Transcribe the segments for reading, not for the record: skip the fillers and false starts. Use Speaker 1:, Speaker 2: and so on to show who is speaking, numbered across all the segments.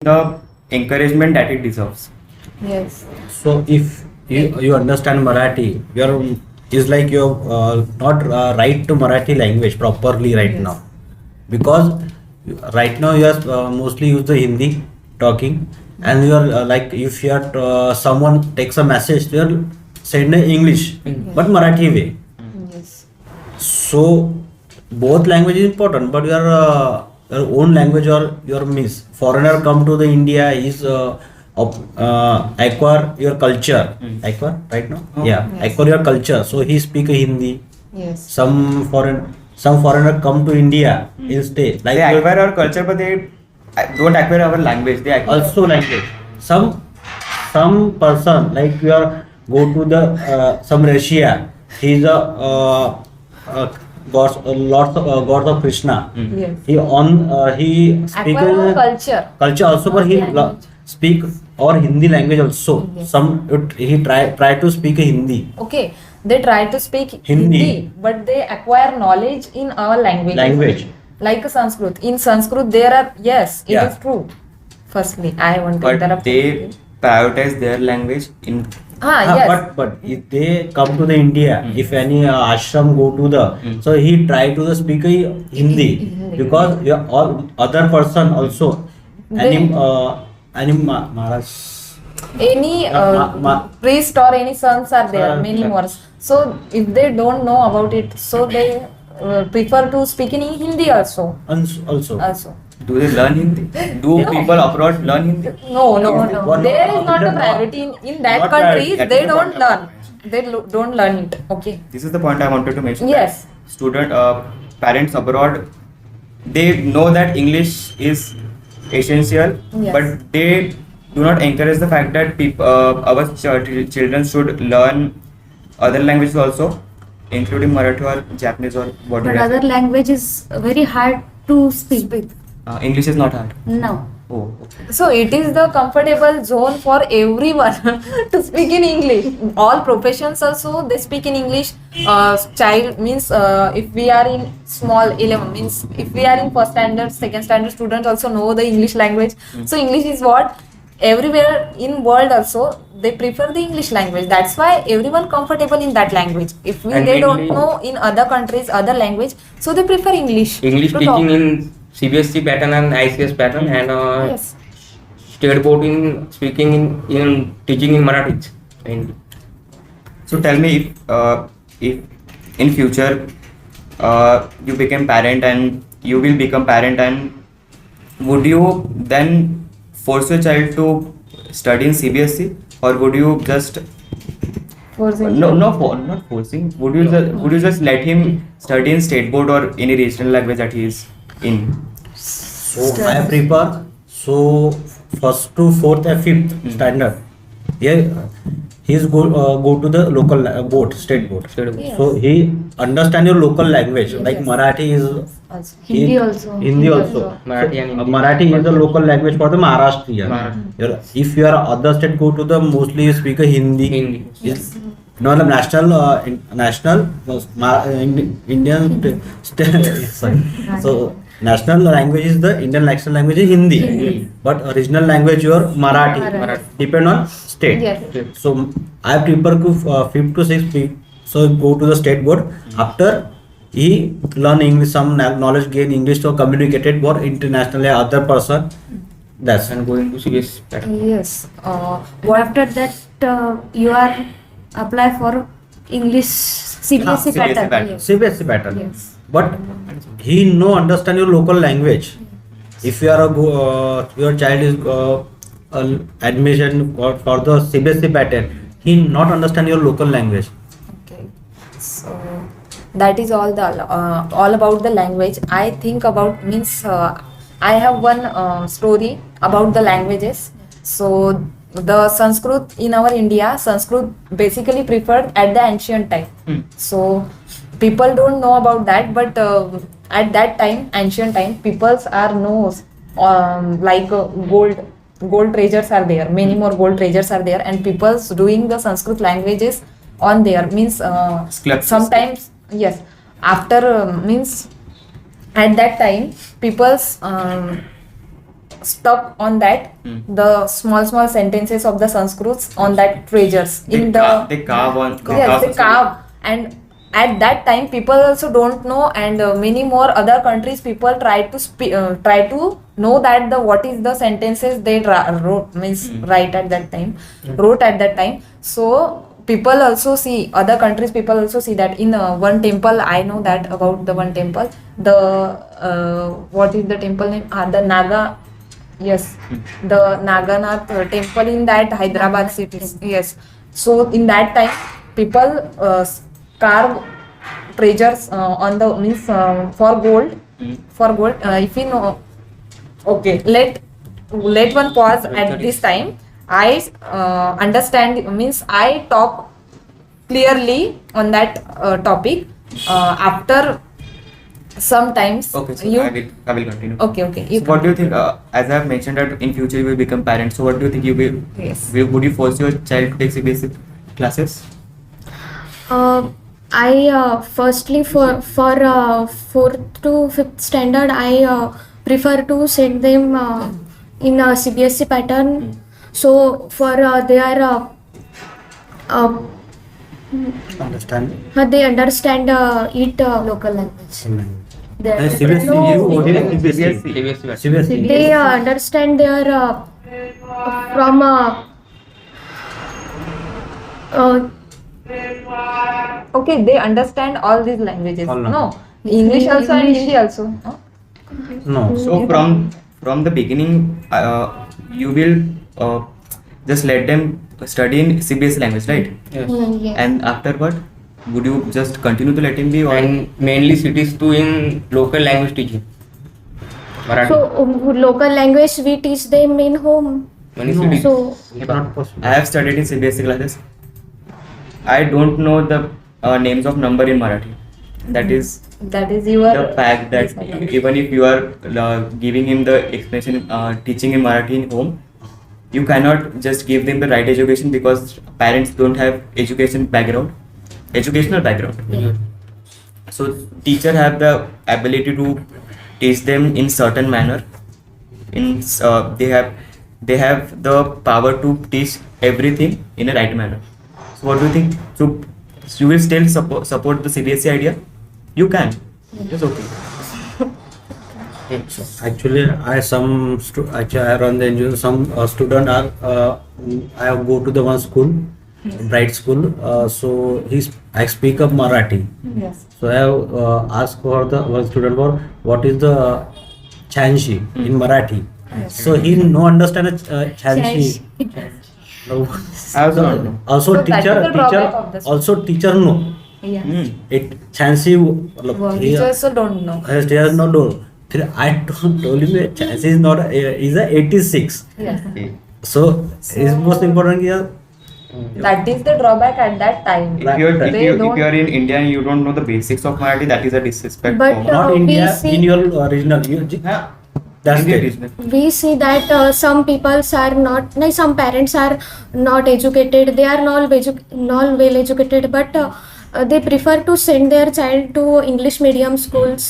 Speaker 1: the encouragement that it deserves.
Speaker 2: Yes.
Speaker 3: So if you understand Marathi, you're is like you're not right to Marathi language properly right
Speaker 2: Yes.
Speaker 3: now, because right now you are mostly use the Hindi talking, and you are like if you are someone takes a message, you are send in English, but Marathi way.
Speaker 2: Yes.
Speaker 3: So both language is important, but your own language or your miss foreigner come to the India is acquire your culture, acquire right now,
Speaker 1: Oh.
Speaker 3: yeah,
Speaker 2: Yes.
Speaker 3: acquire your culture. So he speak Hindi.
Speaker 2: Yes.
Speaker 3: Some foreigner come to India instead, like
Speaker 1: They acquire our culture, but they don't acquire our language. They acquire
Speaker 3: also language. Some person like you are go to the some Russia. He's gods lots of gods of Krishna.
Speaker 2: Yes.
Speaker 3: He speak
Speaker 2: Acquire our culture.
Speaker 3: culture also, but he
Speaker 2: Language.
Speaker 3: speak or Hindi language also.
Speaker 2: Yes.
Speaker 3: He try to speak Hindi.
Speaker 2: Okay, they try to speak
Speaker 3: Hindi.
Speaker 2: Hindi, but they acquire knowledge in our language. Like Sanskrit. In Sanskrit, there are, yes, it
Speaker 3: Yeah.
Speaker 2: is true. Firstly, I want to
Speaker 1: but
Speaker 2: interrupt.
Speaker 1: they prioritize their language in
Speaker 2: Yes.
Speaker 3: But if they come to the India, if any ashram go to the, so he try to the speak Hindi,
Speaker 2: Hindi.
Speaker 3: because all other person also any Maharaj.
Speaker 2: Any priest or any sons are there, many more. So if they don't know about it, so they prefer to speak in Hindi also.
Speaker 3: Also.
Speaker 1: do they learn Hindi? Do
Speaker 2: No.
Speaker 1: people abroad learn Hindi?
Speaker 2: No.
Speaker 3: One-
Speaker 2: There is not a
Speaker 3: not-
Speaker 2: priority in that
Speaker 3: not
Speaker 2: countries.
Speaker 3: priority.
Speaker 2: They
Speaker 1: That is
Speaker 2: don't
Speaker 1: the point.
Speaker 2: learn. They don't learn it. Okay.
Speaker 1: This is the point I wanted to mention.
Speaker 2: Yes.
Speaker 1: that Student parents abroad, they know that English is essential,
Speaker 2: Yes.
Speaker 1: but they do not encourage the fact that our children should learn other languages also, including Marathi or Japanese or
Speaker 4: But
Speaker 1: whatever.
Speaker 4: other language is very hard to speak.
Speaker 1: English is not hard.
Speaker 4: No.
Speaker 1: Oh, okay.
Speaker 2: So it is the comfortable zone for everyone to speak in English. All professions also they speak in English. Child means if we are in small 11 means if we are in first standard, second standard students also know the English language. So English is what everywhere in world also they prefer the English language. That's why everyone comfortable in that language. If
Speaker 5: And
Speaker 2: they don't
Speaker 5: mainly-
Speaker 2: know in other countries other language, so they prefer English.
Speaker 5: English
Speaker 2: to talk.
Speaker 5: teaching in CBSE pattern and ICS pattern, and
Speaker 2: Yes.
Speaker 5: state board in speaking in teaching in Marathi mainly.
Speaker 1: So tell me if in future you become parent and you will become parent, and would you then force your child to study in CBSE, or would you just
Speaker 2: Forcing
Speaker 1: not forcing, would you just let him study in state board or any regional language that he is in?
Speaker 3: So I prefer first to fourth and fifth standard. Yeah, he's go to the local board, state board.
Speaker 2: Yes.
Speaker 3: So he understand your local language, like
Speaker 2: Yes.
Speaker 3: Marathi is
Speaker 2: also.
Speaker 4: Hindi also.
Speaker 3: Hindi also.
Speaker 5: Marathi and Hindi.
Speaker 3: Marathi is the local language for the Maharashtrian.
Speaker 5: Marathi.
Speaker 3: If you are other state, go to the mostly you speak a Hindi.
Speaker 5: Hindi.
Speaker 3: Is not a national Indian state. Sorry. So national language is the Indian national language is Hindi, but original language your Marathi.
Speaker 5: Marathi.
Speaker 3: Depend on state.
Speaker 2: Yes.
Speaker 3: So I prefer to fifth to sixth. So go to the state board. After he learn English, some knowledge gain English to communicated for internationally other person. That's
Speaker 5: And going to CBSE pattern.
Speaker 2: Yes.
Speaker 4: After that, you are apply for English CBSE
Speaker 1: CBSE
Speaker 4: pattern.
Speaker 1: pattern.
Speaker 4: Yes.
Speaker 3: CBSE pattern.
Speaker 4: Yes.
Speaker 3: But he no understand your local language. If you are your child is admission for the CBSE pattern, he not understand your local language.
Speaker 2: Okay. So that is all about the language. I think about means I have one story about the languages. So the Sanskrit in our India, Sanskrit basically preferred at the ancient time. So people don't know about that, but at that time, ancient time, peoples are knows like gold treasures are there. Many more gold treasures are there, and people's doing the Sanskrit languages on there means
Speaker 1: Sculptures.
Speaker 2: sometimes yes. After means at that time, people's stuck on that the small sentences of the Sanskrits on that treasures in the
Speaker 1: they carve on.
Speaker 2: yes they carve. And at that time people also don't know, and many more other countries people try to know that the what is the sentences they wrote means write at that time wrote at that time. So people also see, other countries people also see that in one temple, I know that about the one temple, the what is the temple name, the Naga, yes, the Naganath temple in that Hyderabad city, yes. So in that time people carve treasures on the means for gold, if you know. Okay, let one pause at this time. I understand means I talk clearly on that topic after sometimes
Speaker 1: Okay, so
Speaker 2: you
Speaker 1: I will continue.
Speaker 2: okay you
Speaker 1: So what do you think? As I have mentioned that in future you will become parents. So what do you think you will?
Speaker 2: Yes.
Speaker 1: Would you force your child to take CBSE classes?
Speaker 4: I firstly for 4th to 5th standard I prefer to send them in a CBSE pattern. So for their
Speaker 3: Understand?
Speaker 4: they understand it
Speaker 2: local language.
Speaker 3: CBSE,
Speaker 4: No.
Speaker 3: you or CBSE?
Speaker 5: CBSE.
Speaker 3: CBSE.
Speaker 4: they understand their from
Speaker 2: Okay, they understand all these languages.
Speaker 3: All
Speaker 2: No, English also and Hindi also. No?
Speaker 3: No.
Speaker 1: So from the beginning, you will just let them study in CBSE language, right?
Speaker 5: Yes.
Speaker 4: yes.
Speaker 1: And after what? Would you just continue to let him be, or
Speaker 5: And mainly cities too in local language teaching. Marathi.
Speaker 4: So local language we teach them in home.
Speaker 5: Many
Speaker 3: No.
Speaker 5: cities.
Speaker 4: So
Speaker 3: It's not possible.
Speaker 1: I have studied in CBSE classes. I don't know the names of number in Marathi. That is
Speaker 2: That is your
Speaker 1: the fact that even if you are giving him the explanation, teaching in Marathi in home, you cannot just give them the right education because parents don't have educational background. So teacher have the ability to teach them in certain manner. They have the power to teach everything in a right manner. So what do you think? So you will still support the CBSE idea? You can. It's okay.
Speaker 3: Actually, I run the NGO. Some student are I go to the one school, bright school. So I speak up Marathi.
Speaker 2: yes.
Speaker 3: So I have asked for the one student for what is the chanshi in Marathi. So he no understand chanshi. No.
Speaker 1: I also don't know.
Speaker 3: Also
Speaker 2: So that is the drawback of this.
Speaker 3: teacher no.
Speaker 2: Yeah.
Speaker 3: It chancy.
Speaker 2: Teachers also don't know.
Speaker 3: There is no door. I told him that chance is not is a 86.
Speaker 2: Yes.
Speaker 3: So it's most important here.
Speaker 2: That is the drawback at that time.
Speaker 1: If you
Speaker 2: They don't-
Speaker 1: are in India and you don't know the basics of Marathi, that is a disrespect.
Speaker 4: But,
Speaker 1: for
Speaker 3: Not
Speaker 4: we
Speaker 3: India
Speaker 4: see-
Speaker 3: in your original.
Speaker 1: Yeah.
Speaker 3: That's
Speaker 1: India
Speaker 3: it.
Speaker 1: regional.
Speaker 4: we see that some peoples are not, no, some parents are not educated, they are not well educated, but they prefer to send their child to English medium schools.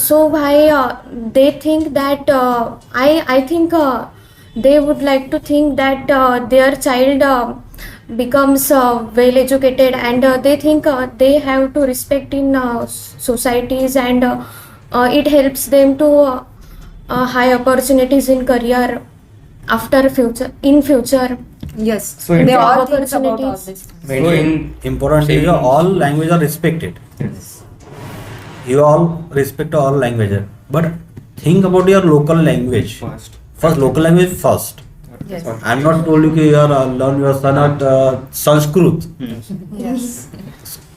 Speaker 4: So why they think that I think they would like to think that their child becomes well educated, and they think they have to respect in societies, and it helps them to high opportunities in career after future.
Speaker 2: Yes.
Speaker 1: So
Speaker 2: they
Speaker 1: in-
Speaker 2: all think about all
Speaker 4: Opportunities.
Speaker 2: this.
Speaker 1: So
Speaker 5: in
Speaker 3: Important is all language are respected. You all respect all languages, but think about your local language. First local language first.
Speaker 2: Yes.
Speaker 3: I'm not told you you are learn your son at Sanskrit.
Speaker 2: Yes.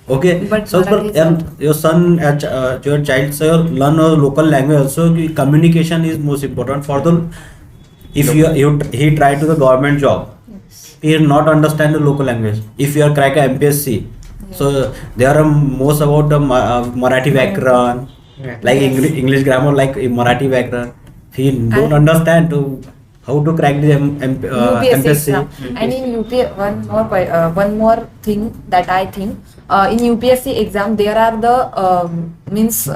Speaker 3: Okay,
Speaker 2: But
Speaker 3: so
Speaker 2: Marathi is
Speaker 3: and your son, your child, so learn a local language. Also, communication is most important for the. If he try to the government job, he will not understand the local language. If you are crack a MPSC, so there are most about the Marathi Vyakaran, like English grammar, like Marathi Vyakaran. He don't understand to how to crack the
Speaker 2: UPSC
Speaker 3: MPSC.
Speaker 2: exam. And in one more thing that I think in UPSC exam there are the means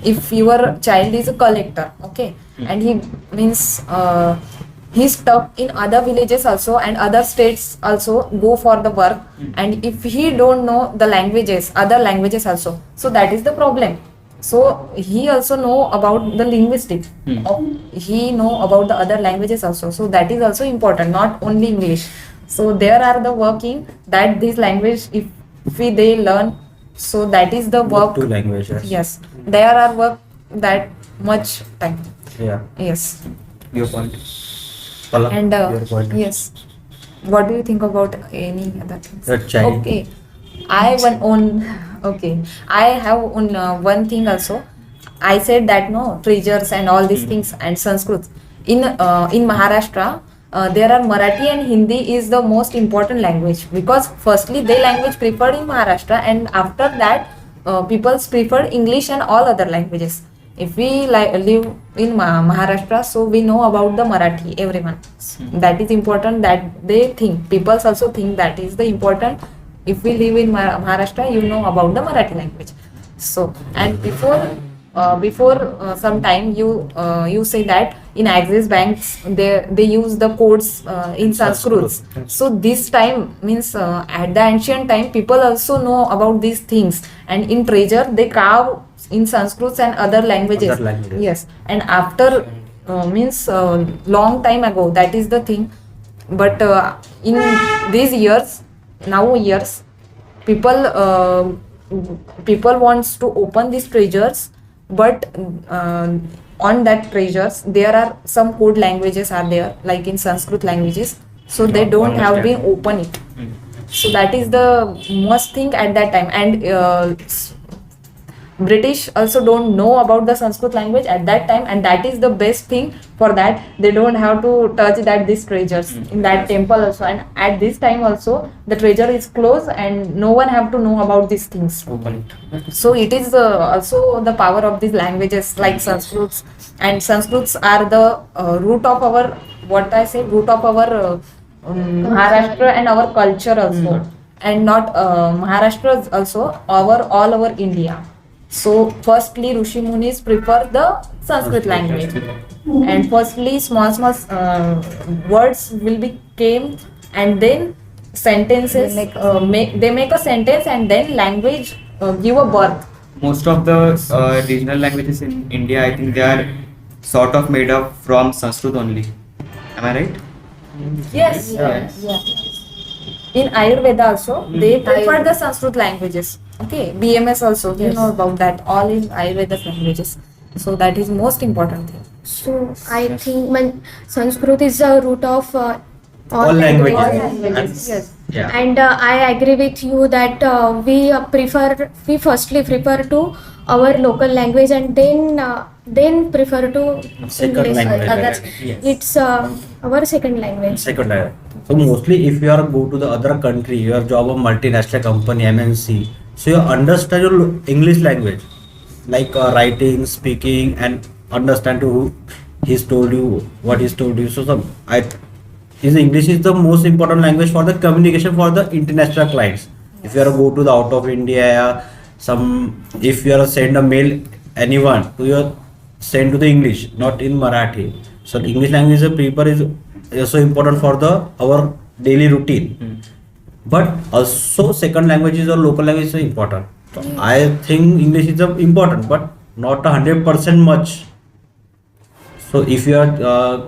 Speaker 2: if your child is a collector, okay, and he means he's stuck in other villages also and other states also go for the work, and if he don't know the languages, other languages also, so that is the problem. So he also know about the linguistic, he know about the other languages also, so that is also important, not only English. So there are the working that this language, if we they learn, so that is the work.
Speaker 3: Two languages.
Speaker 2: Yes, there are work that much time.
Speaker 3: Yeah.
Speaker 2: Yes.
Speaker 1: Your point.
Speaker 3: Palak,
Speaker 2: And
Speaker 3: your point.
Speaker 2: yes, what do you think about any other things?
Speaker 3: Your child.
Speaker 2: Okay, I one on. Okay, I have on one thing also. I said that no treasures and all these things and Sanskrit in Maharashtra. There are Marathi and Hindi is the most important language, because firstly they language preferred in Maharashtra, and after that people prefer English and all other languages. If we live in Maharashtra, so we know about the Marathi, everyone. That is important, that they think, people also think that is the important. If we live in Maharashtra, you know about the Marathi language. So, and before some time you say that in Axis banks they use the codes in Sanskrit. So this time means at the ancient time people also know about these things, and in treasure they carve in Sanskrit and other languages.
Speaker 3: Other languages.
Speaker 2: Yes, and after means long time ago, that is the thing. But in these years, people wants to open these treasures, but on that treasures there are some code languages are there, like in Sanskrit languages, so they don't have been open it. So that is the most thing at that time. And British also don't know about the Sanskrit language at that time, and that is the best thing. For that they don't have to touch that these treasures in that temple also, and at this time also the treasure is closed and no one have to know about these things.
Speaker 1: Open it.
Speaker 2: So it is also the power of these languages like Sanskrits, and Sanskrits are the root of our, what I say, root of our Maharashtra and our culture also, and not Maharashtra also, our all over India. So firstly Rishi Munis prefer the Sanskrit language, and firstly small words will be came, and then sentences they make a sentence, and then language give a birth.
Speaker 1: Most of the regional languages in India, I think they are sort of made up from Sanskrit only. Am I right?
Speaker 2: Yes.
Speaker 1: Yes.
Speaker 2: Yeah. In Ayurveda also they prefer the Sanskrit languages. Okay, BMS also you know about that, all in Ayurveda languages. So that is most important thing.
Speaker 4: So I think Sanskrit is the root of all
Speaker 3: languages.
Speaker 2: All
Speaker 4: languages.
Speaker 2: languages. Yes.
Speaker 3: Yeah.
Speaker 4: And I agree with you that we firstly prefer to our local language, and then prefer to
Speaker 3: Second
Speaker 4: English.
Speaker 3: language.
Speaker 1: Yes.
Speaker 4: It's our second language.
Speaker 3: Second language. So mostly if you are go to the other country, your job of multinational company, MNC, so you understand your English language, like writing, speaking, and understand to who he's told you, what he's told you. So English is the most important language for the communication for the international clients. If you are go to the out of India, if you are send a mail anyone, to your send to the English, not in Marathi. So English language paper is also important for our daily routine. But also second languages or local language is important. So I think English is important, but not 100% much. So if you are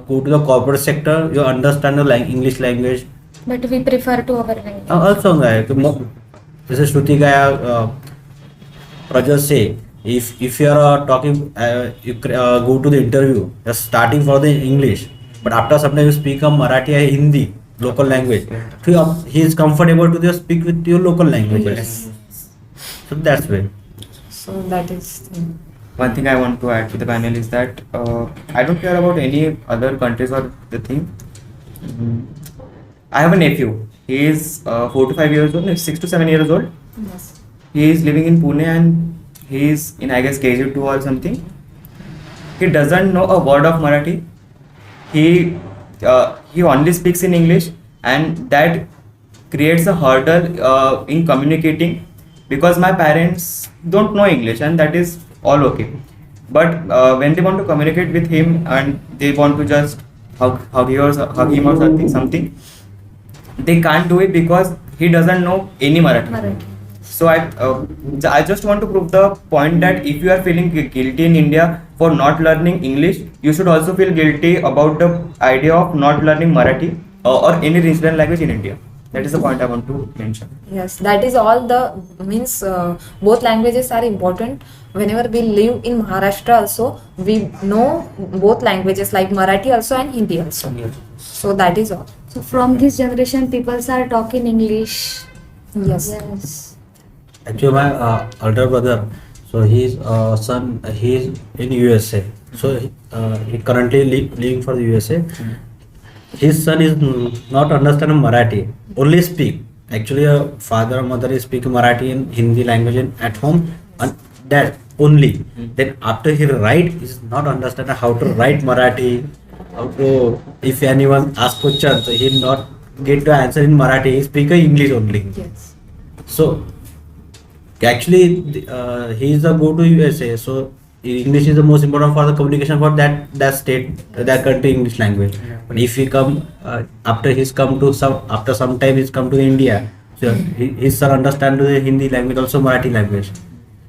Speaker 3: go to the corporate sector, you understand the English language.
Speaker 4: But we prefer to our language.
Speaker 3: Also, जैसे श्रुति का Praja say, if you are talking, you go to the interview, you're starting for the English, but after some time you speak a Marathi or Hindi, local language, so he is comfortable to just speak with your local languages. So that's way.
Speaker 2: So that is
Speaker 1: One thing I want to add to the panel is that I don't care about any other countries or the thing. I have a nephew. He is 4 to 5 years old, 6 to 7 years old.
Speaker 2: yes.
Speaker 1: He is living in Pune and he is in, I guess, KG2 or something. He doesn't know a word of Marathi. He only speaks in English, and that creates a hurdle in communicating, because my parents don't know English, and that is all okay. But when they want to communicate with him and they want to just hug him or something, they can't do it because he doesn't know any Marathi. So I just want to prove the point that if you are feeling guilty in India for not learning English, you should also feel guilty about the idea of not learning Marathi or any regional language in India. That is the point I want to mention.
Speaker 2: Yes, that is all the means both languages are important. Whenever we live in Maharashtra also, we know both languages like Marathi also and Hindi also. So that is all.
Speaker 6: So from this generation, people are talking English.
Speaker 2: Yes.
Speaker 6: Yes.
Speaker 3: Actually, my elder brother, so his son, he is in USA. So he currently living for the USA. His son is not understanding Marathi, only speak. Actually, father and mother is speaking Marathi and Hindi language at home, and that only. Then after he write, he is not understanding how to write Marathi. How to, if anyone ask question, so he not get the answer in Marathi. He speak English only.
Speaker 2: Yes.
Speaker 3: So actually, he is the go to USA. So English is the most important for the communication for that state, that country English language. But if he come after some time he's come to India, so his son understand the Hindi language also Marathi language.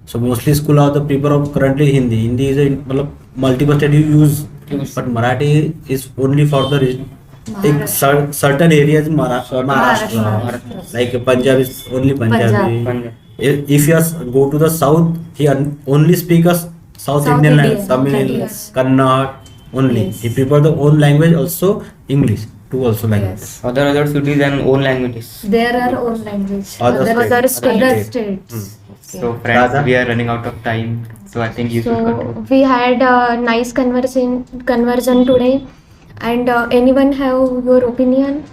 Speaker 3: So mostly school are the people of currently Hindi. Hindi is a multiple state you use, but Marathi is only for the certain areas Maharashtra. Like Punjab is only Punjabi.
Speaker 5: Punjab.
Speaker 3: If you go to the south, he only speak a South Indian language, Tamil,
Speaker 6: yes.
Speaker 3: Kannada only.
Speaker 2: Yes.
Speaker 3: He prefer the own language also English, two also language.
Speaker 2: Yes.
Speaker 5: Other cities and own languages.
Speaker 6: There are own language.
Speaker 3: Other
Speaker 6: Other
Speaker 3: state.
Speaker 6: states.
Speaker 1: So friends,
Speaker 3: Radha?
Speaker 1: we are running out of time. So I think you should
Speaker 4: So
Speaker 1: conclude.
Speaker 4: we had a nice conversion today, and anyone have your opinion?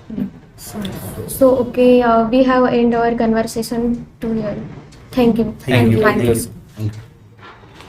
Speaker 4: So okay, we have end our conversation to here. Thank you.
Speaker 3: Thank you.
Speaker 2: Thank you.
Speaker 3: Thank you.